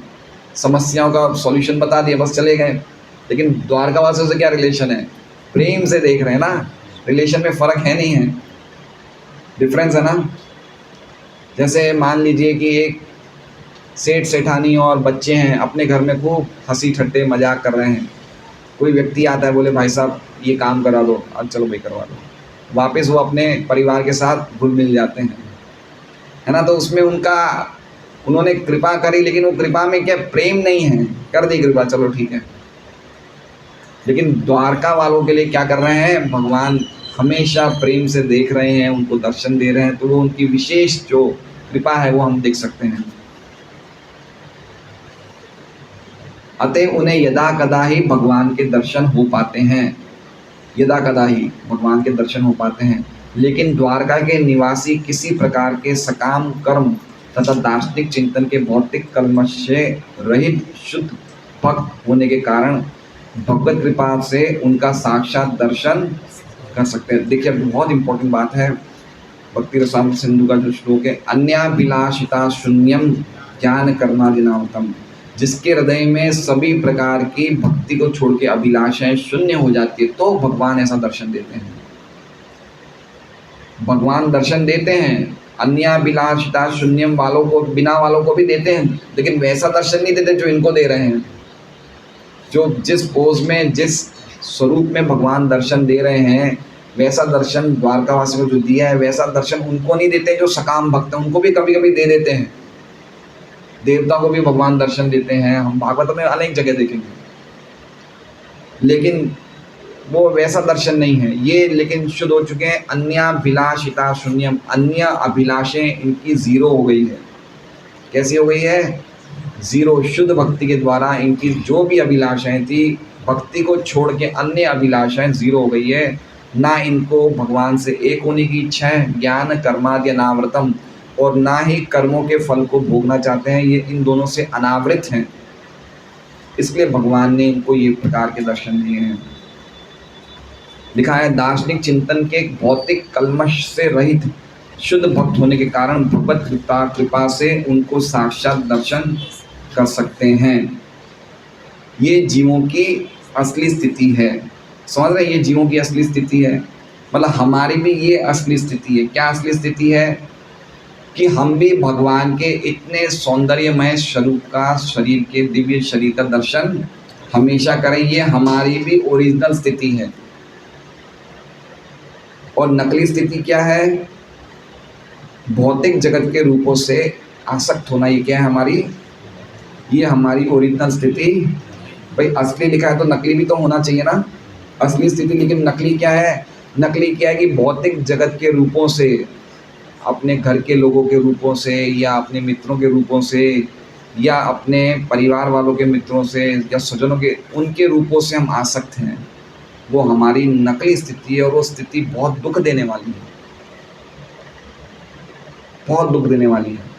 समस्याओं का सॉल्यूशन बता दिया, बस चले गए। लेकिन द्वारकावासियों से क्या रिलेशन है? प्रेम से देख रहे हैं ना। रिलेशन में फ़र्क है नहीं है, डिफरेंस है ना। जैसे मान लीजिए कि एक सेठ सेठानी और बच्चे हैं, अपने घर में खूब हंसी ठट्टे मजाक कर रहे हैं। कोई व्यक्ति आता है, बोले भाई साहब ये काम करा दो, अब चलो भाई करवा दो। वापस वो अपने परिवार के साथ घुल मिल जाते हैं, है ना। तो उसमें उन्होंने कृपा करी, लेकिन वो कृपा में क्या प्रेम नहीं है? कर दी कृपा, चलो ठीक है। लेकिन द्वारका वालों के लिए क्या कर रहे हैं? भगवान हमेशा प्रेम से देख रहे हैं, उनको दर्शन दे रहे हैं। तो वो उनकी विशेष जो कृपा है वो हम देख सकते हैं। अतः उन्हें यदा कदा ही भगवान के दर्शन हो पाते हैं, यदा कदा ही भगवान के दर्शन हो पाते हैं। लेकिन द्वारका के निवासी किसी प्रकार के सकाम कर्म तथा दार्शनिक चिंतन के भौतिक कलमश से रहित शुद्ध भक्त होने के कारण भगवत कृपा से उनका साक्षात दर्शन कर सकते हैं। देखिए बहुत इंपॉर्टेंट बात है, भक्ति रसामृत सिंधु का जो श्लोक है, अन्याभिलाषिता शून्यम ज्ञान कर्मादिनावतम, जिसके हृदय में सभी प्रकार की भक्ति को छोड़ के अभिलाषाएं शून्य हो जाती है, तो भगवान ऐसा दर्शन देते हैं। भगवान दर्शन देते हैं अन्याभिलाषिता शून्यम वालों को, बिना वालों को भी देते हैं, लेकिन वैसा दर्शन नहीं देते जो इनको दे रहे हैं। जो जिस पोज में, जिस स्वरूप में भगवान दर्शन दे रहे हैं, वैसा दर्शन द्वारकावासियों को जो दिया है, वैसा दर्शन उनको नहीं देते जो सकाम भक्त हैं। उनको भी कभी कभी दे देते हैं, देवता को भी भगवान दर्शन देते हैं, हम भागवत में अनेक जगह देखेंगे, लेकिन वो वैसा दर्शन नहीं है ये। लेकिन शुद्ध हो चुके हैं, अन्याभिलाषिता शून्यम, अन्य अभिलाषें इनकी जीरो हो गई है। कैसी हो गई है? जीरो। शुद्ध भक्ति के द्वारा इनकी जो भी अभिलाषाएं थी, भक्ति को छोड़ के अन्य अभिलाषाएं जीरो हो गई है। ना इनको भगवान से एक होने की इच्छा है, ज्ञान कर्मादि अनावृतम, और ना ही कर्मों के फल को भोगना चाहते हैं। ये इन दोनों से अनावृत हैं, इसलिए भगवान ने इनको ये प्रकार के दर्शन दिए हैं। लिखा है, दार्शनिक चिंतन के भौतिक कलमश से रहित शुद्ध भक्त होने के कारण भगवत कृपा से उनको साक्षात दर्शन कर सकते हैं। ये जीवों की असली स्थिति है। समझ रहे हैं? ये जीवों की असली स्थिति है, मतलब हमारी भी ये असली स्थिति है। क्या असली स्थिति है? कि हम भी भगवान के इतने सौंदर्यमय स्वरूप का, शरीर के दिव्य शरीर का दर्शन हमेशा करें। ये हमारी भी ओरिजिनल स्थिति है। और नकली स्थिति क्या है? भौतिक जगत के रूपों से आसक्त होना। ये क्या है? हमारी, ये हमारी ओरिजिनल स्थिति। भाई असली लिखा है तो नकली भी तो होना चाहिए ना, असली स्थिति। लेकिन नकली क्या है? नकली क्या है कि भौतिक जगत के रूपों से, अपने घर के लोगों के रूपों से, या अपने मित्रों के रूपों से, या अपने परिवार वालों के मित्रों से, या स्वजनों के, उनके रूपों से हम आसक्त हैं। वो हमारी नकली स्थिति है, और वो स्थिति बहुत दुख देने वाली है, बहुत दुख देने वाली है।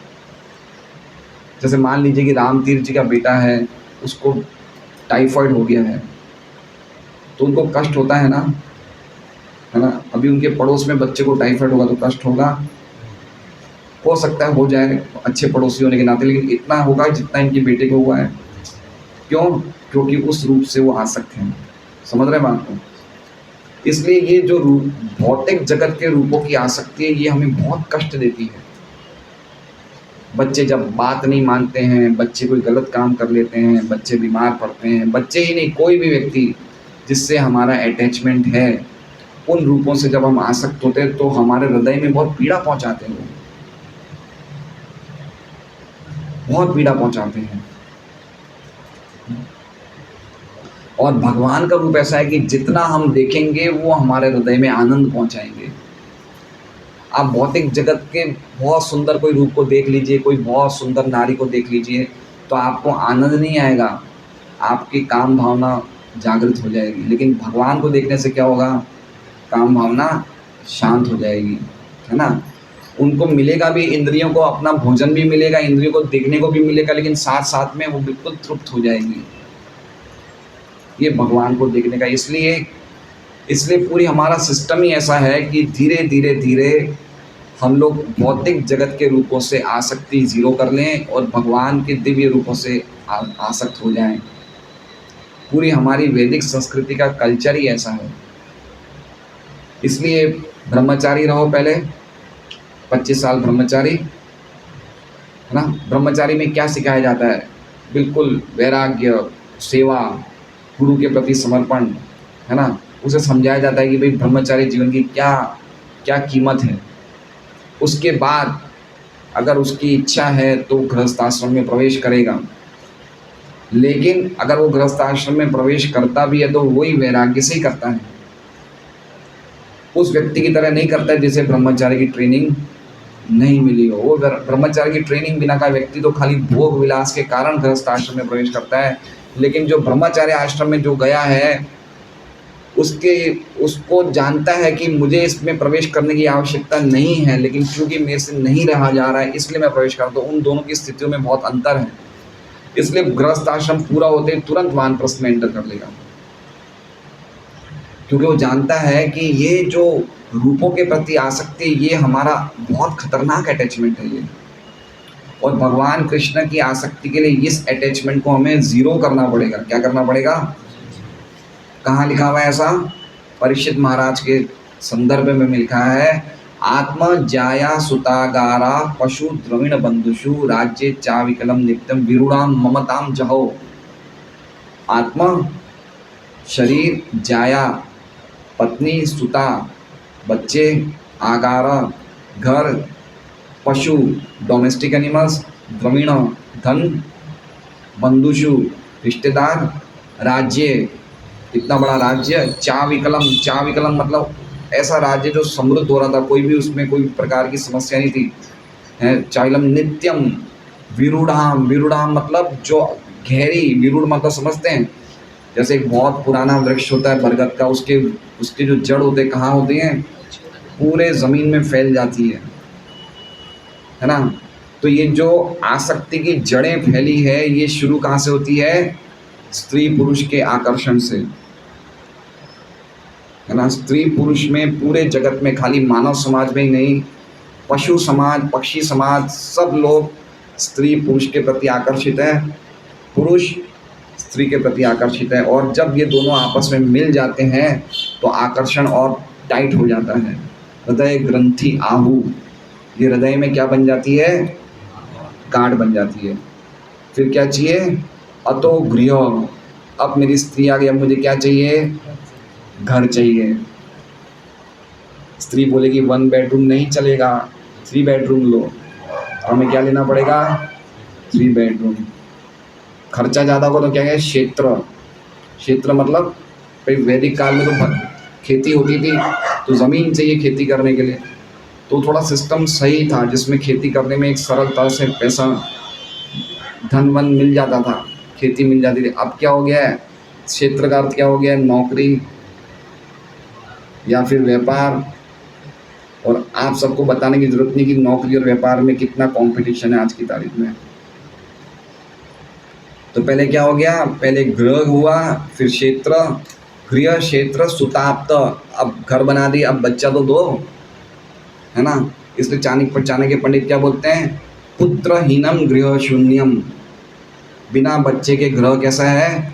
जैसे मान लीजिए कि राम तीर्थ जी का बेटा है, उसको टाइफाइड हो गया है, तो उनको कष्ट होता है ना। है ना। अभी उनके पड़ोस में बच्चे को टाइफाइड होगा तो कष्ट होगा, हो सकता है हो जाए अच्छे पड़ोसी होने के नाते, लेकिन इतना होगा जितना इनके बेटे को हुआ है। क्यों? क्योंकि उस रूप से वो आसक्त हैं। समझ रहे हैं बात को? इसलिए ये जो रूप, भौतिक जगत के रूपों की आसक्ति है, ये हमें बहुत कष्ट देती है। बच्चे जब बात नहीं मानते हैं, बच्चे कोई गलत काम कर लेते हैं, बच्चे बीमार पड़ते हैं, बच्चे ही नहीं कोई भी व्यक्ति जिससे हमारा अटैचमेंट है, उन रूपों से जब हम आसक्त होते हैं तो हमारे हृदय में बहुत पीड़ा पहुंचाते हैं, वो बहुत पीड़ा पहुंचाते हैं। और भगवान का रूप ऐसा है कि जितना हम देखेंगे वो हमारे हृदय में आनंद पहुंचाएंगे। आप भौतिक जगत के बहुत सुंदर कोई रूप को देख लीजिए, कोई बहुत सुंदर नारी को देख लीजिए, तो आपको आनंद नहीं आएगा, आपकी काम भावना जागृत हो जाएगी। लेकिन भगवान को देखने से क्या होगा? काम भावना शांत हो जाएगी, है ना। उनको मिलेगा भी, इंद्रियों को अपना भोजन भी मिलेगा, इंद्रियों को देखने को भी मिलेगा, लेकिन साथ साथ में वो बिल्कुल तृप्त हो जाएगी। ये भगवान को देखने का, इसलिए पूरी हमारा सिस्टम ही ऐसा है कि धीरे धीरे धीरे हम लोग भौतिक जगत के रूपों से आसक्ति जीरो कर लें और भगवान के दिव्य रूपों से आसक्त हो जाएं। पूरी हमारी वैदिक संस्कृति का कल्चर ही ऐसा है। इसलिए ब्रह्मचारी रहो पहले, 25 साल ब्रह्मचारी, है ना। ब्रह्मचारी में क्या सिखाया जाता है? बिल्कुल वैराग्य, सेवा, गुरु के प्रति समर्पण, है ना। उसे समझाया जाता है कि भाई ब्रह्मचारी जीवन की क्या क्या कीमत है। उसके बाद अगर उसकी इच्छा है तो गृहस्थ आश्रम में प्रवेश करेगा, लेकिन अगर वो गृहस्थ आश्रम में प्रवेश करता भी है तो वही वैराग्य से ही करता है, उस व्यक्ति की तरह नहीं करता है जिसे ब्रह्मचारी की ट्रेनिंग नहीं मिली हो। वो ब्रह्मचारी की ट्रेनिंग बिना का व्यक्ति तो खाली भोग विलास के कारण गृहस्थ आश्रम में प्रवेश करता है, लेकिन जो ब्रह्मचार्य आश्रम में जो गया है उसको जानता है कि मुझे इसमें प्रवेश करने की आवश्यकता नहीं है, लेकिन क्योंकि मेरे से नहीं रहा जा रहा है इसलिए मैं प्रवेश करता हूँ। उन दोनों की स्थितियों में बहुत अंतर है। इसलिए गृहस्थ आश्रम पूरा होते ही तुरंत वानप्रस्थ में एंटर कर लेगा, क्योंकि वो जानता है कि ये जो रूपों के प्रति आसक्ति, ये हमारा बहुत खतरनाक अटैचमेंट है ये। और भगवान कृष्ण की आसक्ति के लिए इस अटैचमेंट को हमें जीरो करना पड़ेगा। क्या करना पड़ेगा? कहाँ लिखा हुआ है ऐसा? परीक्षित महाराज के संदर्भ में लिखा है, आत्म जाया सुतागारा पशु द्रविण बंधुषु राज्य चाविकलम नित्यम विरूढ़ाम ममताम जहो। आत्मा शरीर, जाया पत्नी, सुता बच्चे, आगारा घर, पशु डोमेस्टिक एनिमल्स, द्रविण धन, बंधुषु रिश्तेदार, राज्य इतना बड़ा राज्य, चाविकलम, चाविकलम मतलब ऐसा राज्य जो समृद्ध हो रहा था, कोई भी उसमें कोई प्रकार की समस्या नहीं थी, है। चाविकलम नित्यम, विरूढ़ाम, विरूढ़ाम मतलब जो गहरी, विरूढ़ मतलब समझते हैं, जैसे एक बहुत पुराना वृक्ष होता है बरगद का, उसके जो जड़ होते हैं कहाँ होते हैं? पूरे ज़मीन में फैल जाती है ना। तो ये जो आसक्ति की जड़ें फैली है, ये शुरू कहाँ से होती है? स्त्री पुरुष के आकर्षण से, है ना। स्त्री पुरुष में पूरे जगत में, खाली मानव समाज में ही नहीं, पशु समाज, पक्षी समाज, सब लोग स्त्री पुरुष के प्रति आकर्षित है, पुरुष स्त्री के प्रति आकर्षित है। और जब ये दोनों आपस में मिल जाते हैं तो आकर्षण और टाइट हो जाता है। हृदय ग्रंथि आहू, ये हृदय में क्या बन जाती है? गांठ बन जाती है। फिर क्या चाहिए? अतो गृह, अब मेरी स्त्री आ गई, अब मुझे क्या चाहिए? घर चाहिए। स्त्री बोलेगी 1 बेडरूम नहीं चलेगा, 3 बेडरूम लो, हमें क्या लेना पड़ेगा? 3 बेडरूम। खर्चा ज़्यादा होगा तो क्या है? क्षेत्र, क्षेत्र मतलब भाई वैदिक काल में तो खेती होती थी तो ज़मीन चाहिए खेती करने के लिए, तो थोड़ा सिस्टम सही था जिसमें खेती करने में एक सरलता से पैसा धन वन मिल जाता था, खेती मिल जाती थी। अब क्या हो गया है? क्षेत्र का अर्थ क्या हो गया है? नौकरी या फिर व्यापार। और आप सबको बताने की ज़रूरत नहीं कि नौकरी और व्यापार में कितना कंपटीशन है आज की तारीख में। तो पहले क्या हो गया? पहले गृह हुआ, फिर क्षेत्र, गृह क्षेत्र सुताप्त, अब घर बना दी, अब बच्चा तो दो, है ना। इसलिए चाणक्य पंडित क्या बोलते हैं, पुत्रहीनम गृह शून्यम, बिना बच्चे के ग्रह कैसा है,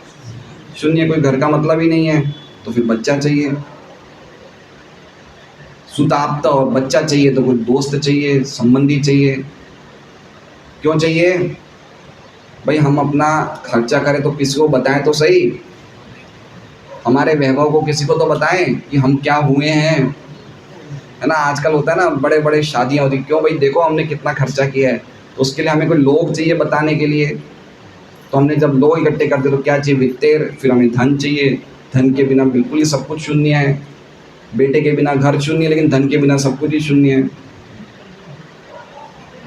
शून्य, कोई घर का मतलब ही नहीं है, तो फिर बच्चा चाहिए। सुताप्त, और बच्चा चाहिए तो कोई दोस्त चाहिए, संबंधी चाहिए। क्यों चाहिए भाई, हम अपना खर्चा करें तो किसी को बताएं तो सही, हमारे वैभव को किसी को तो बताएं कि हम क्या हुए हैं, है ना। आजकल होता है ना, बड़े बड़े शादियाँ होती, क्यों भाई, देखो हमने कितना खर्चा किया है, तो उसके लिए हमें कोई लोग चाहिए बताने के लिए। तो हमने जब लोग इकट्ठे करते तो क्या चाहिए, वित्तेर, फिर हमें धन चाहिए, धन के बिना बिल्कुल ही सब कुछ शून्य है। बेटे के बिना घर शून्य, लेकिन धन के बिना सब कुछ ही शून्य है।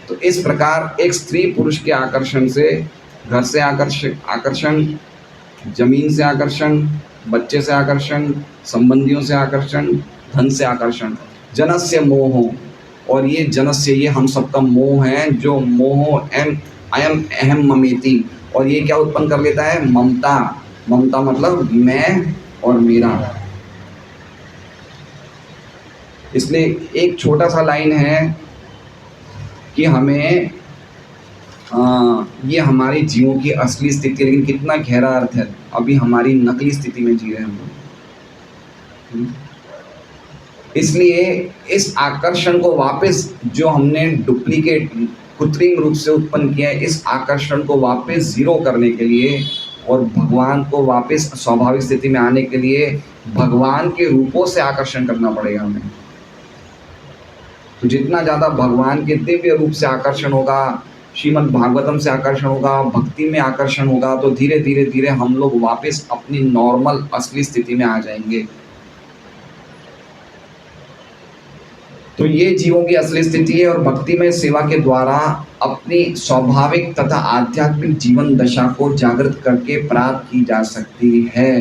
तो इस प्रकार एक स्त्री पुरुष के आकर्षण से, घर से आकर्षण, जमीन से आकर्षण, बच्चे से आकर्षण, संबंधियों से आकर्षण, धन से आकर्षण, जनस्य मोह, और ये जनस्य, ये हम सबका मोह है, जो मोह अयम अहम ममेति, और ये क्या उत्पन्न कर लेता है, ममता। ममता मतलब मैं और मेरा। इसलिए एक छोटा सा लाइन है कि हमें ये हमारी जीवों की असली स्थिति, लेकिन कितना गहरा अर्थ है, अभी हमारी नकली स्थिति में जी रहे हैं हम लोग। इसलिए इस आकर्षण को वापस, जो हमने डुप्लीकेट कृत्रिम रूप से उत्पन्न किया है, इस आकर्षण को वापस जीरो करने के लिए और भगवान को वापस स्वाभाविक स्थिति में आने के लिए भगवान के रूपों से आकर्षण करना पड़ेगा हमें। तो जितना ज़्यादा भगवान के दिव्य रूप से आकर्षण होगा, श्रीमद् भागवतम से आकर्षण होगा, भक्ति में आकर्षण होगा, तो धीरे धीरे धीरे हम लोग वापस अपनी नॉर्मल असली स्थिति में आ जाएंगे। तो ये जीवों की असली स्थिति है, और भक्ति में सेवा के द्वारा अपनी स्वाभाविक तथा आध्यात्मिक जीवन दशा को जागृत करके प्राप्त की जा सकती है।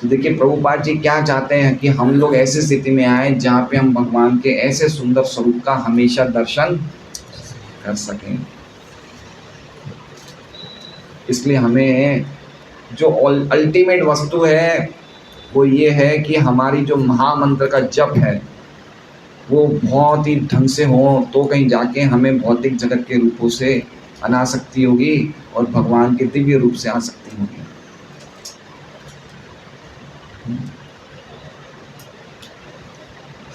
तो देखिए, प्रभुपाद जी क्या चाहते हैं कि हम लोग ऐसी स्थिति में आए जहाँ पे हम भगवान के ऐसे सुंदर स्वरूप का हमेशा दर्शन कर सकें। इसलिए हमें जो अल्टीमेट वस्तु है वो ये है कि हमारी जो महामंत्र का जप है वो बहुत ही ढंग से हो, तो कहीं जाके हमें भौतिक जगत के रूपों से अनासक्ति होगी और भगवान के दिव्य रूप से आसक्ति होगी।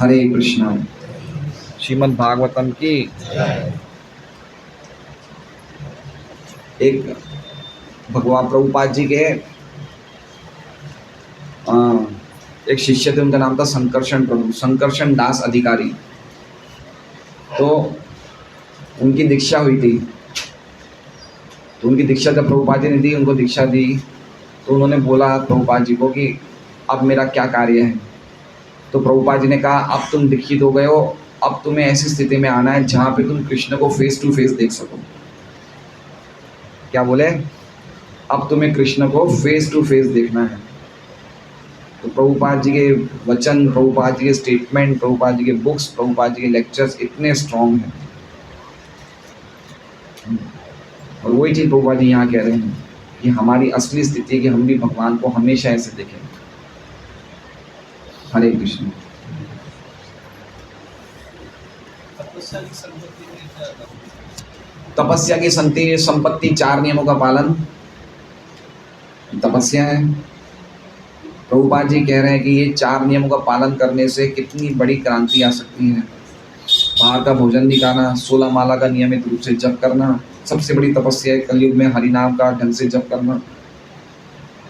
हरे कृष्णा। श्रीमद् भागवतम की एक भगवान प्रभुपाद जी के एक शिष्य थे, उनका नाम था संकर्षण दास अधिकारी। तो उनकी दीक्षा हुई थी, तो उनकी दीक्षा जब प्रभुपाद जी ने दी, उनको दीक्षा दी, तो उन्होंने बोला प्रभुपाद जी को कि अब मेरा क्या कार्य है। तो प्रभुपाद जी ने कहा, अब तुम दीक्षित हो गए हो, अब तुम्हें ऐसी स्थिति में आना है जहाँ पे तुम कृष्ण को फेस टू फेस देख सको। क्या बोले, अब तुम्हें कृष्ण को फेस टू फेस देखना है। तो प्रभुपाद जी के वचन, प्रभुपाद जी के स्टेटमेंट, प्रभुपाद जी के बुक्स, प्रभुपाद जी के लेक्चर्स इतने स्ट्रॉन्ग हैं। और वही चीज़ प्रभुपाद जी यहाँ कह रहे हैं कि हमारी असली स्थिति है कि हम भी भगवान को हमेशा ऐसे देखें। हरे कृष्ण। तपस्या की संपत्ति 4 नियमों का पालन तपस्या है। प्रभुपाद जी कह रहे हैं कि ये 4 नियमों का पालन करने से कितनी बड़ी क्रांति आ सकती है। बाहर का भोजन नहीं खाना, 16 माला का नियमित रूप से जप करना, सबसे बड़ी तपस्या है कलयुग में हरि नाम का ढंग से जप करना।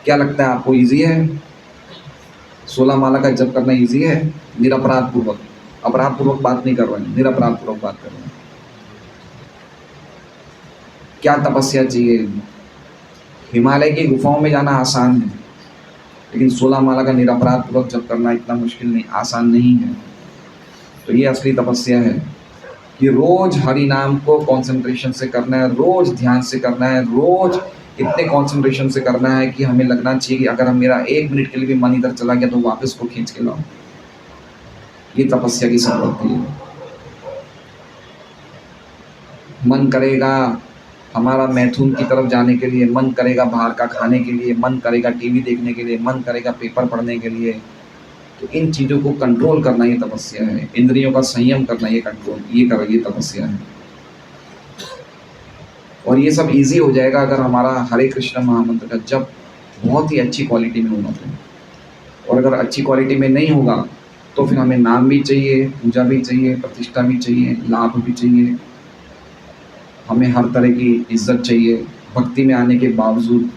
क्या लगता है आपको, ईजी है? 16 माला का जप करना ईजी है? निरपराध पूर्वक, अपराध पूर्वक बात नहीं कर रहे हैं, निरपराध पूर्वक बात कर रहे हैं। क्या तपस्या चाहिए? हिमालय की गुफाओं में जाना आसान है, लेकिन 16 माला का निरपराध पूर्वक जप करना इतना मुश्किल नहीं, आसान नहीं है। तो ये असली तपस्या है कि रोज हरि नाम को कंसंट्रेशन से करना है, रोज ध्यान से करना है, रोज इतने कंसंट्रेशन से करना है कि हमें लगना चाहिए कि अगर हम मेरा 1 मिनट के लिए भी मन इधर चला गया तो वापस को खींच के लाओ। ये तपस्या की संपत्ति है। मन करेगा हमारा मैथुन की तरफ जाने के लिए, मन करेगा बाहर का खाने के लिए, मन करेगा टीवी देखने के लिए, मन करेगा पेपर पढ़ने के लिए। तो इन चीज़ों को कंट्रोल करना ये तपस्या है, इंद्रियों का संयम करना ये कंट्रोल ये तपस्या है। और ये सब ईज़ी हो जाएगा अगर हमारा हरे कृष्ण महामंत्र का जप बहुत ही अच्छी क्वालिटी में होगा तो। और अगर अच्छी क्वालिटी में नहीं होगा तो फिर हमें नाम भी चाहिए, पूजा भी चाहिए, प्रतिष्ठा भी चाहिए, लाभ भी चाहिए, हमें हर तरह की इज्जत चाहिए। भक्ति में आने के बावजूद